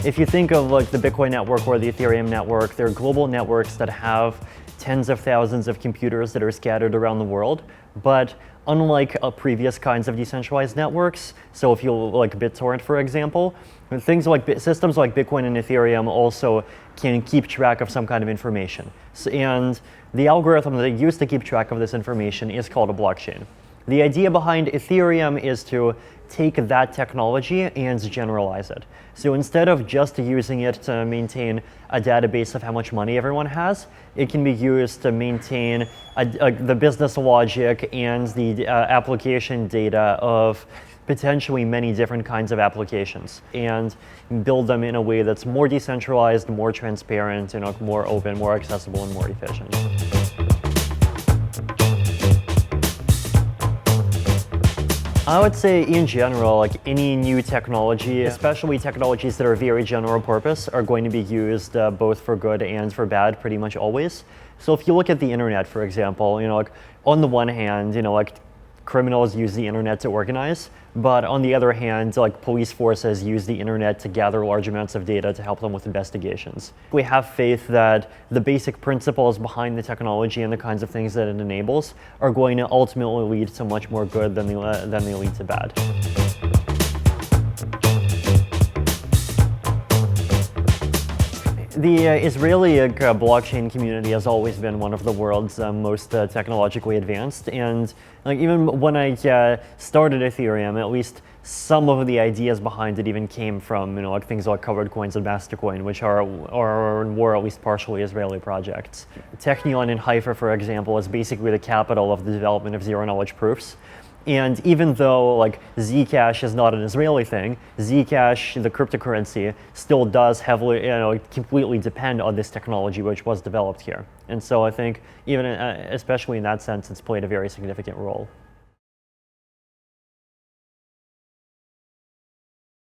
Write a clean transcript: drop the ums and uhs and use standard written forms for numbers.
If you think of like the Bitcoin network or the Ethereum network, they're global networks that have tens of thousands of computers that are scattered around the world. But unlike previous kinds of decentralized networks, so if you like BitTorrent, for example, things like systems like Bitcoin and Ethereum also can keep track of some kind of information. And the algorithm that they use to keep track of this information is called a blockchain. The idea behind Ethereum is to take that technology and generalize it. So instead of just using it to maintain a database of how much money everyone has, it can be used to maintain the business logic and the application data of potentially many different kinds of applications, and build them in a way that's more decentralized, more transparent, and more open, more accessible, and more efficient. I would say in general, like any new technology, especially technologies that are very general purpose, are going to be used both for good and for bad pretty much always. So if you look at the internet, for example, like on the one hand, like criminals use the internet to organize, but on the other hand, like police forces use the internet to gather large amounts of data to help them with investigations. We have faith that the basic principles behind the technology and the kinds of things that it enables are going to ultimately lead to much more good than they lead to bad. The Israeli blockchain community has always been one of the world's most technologically advanced, and like even when I started Ethereum, at least some of the ideas behind it even came from like things like covered coins and Mastercoin, which were at least partially Israeli projects. Technion in Haifa, for example, is basically the capital of the development of zero-knowledge proofs. And even though like Zcash is not an Israeli thing, Zcash, the cryptocurrency, still does heavily, completely depend on this technology which was developed here. And so I think even, especially in that sense, it's played a very significant role.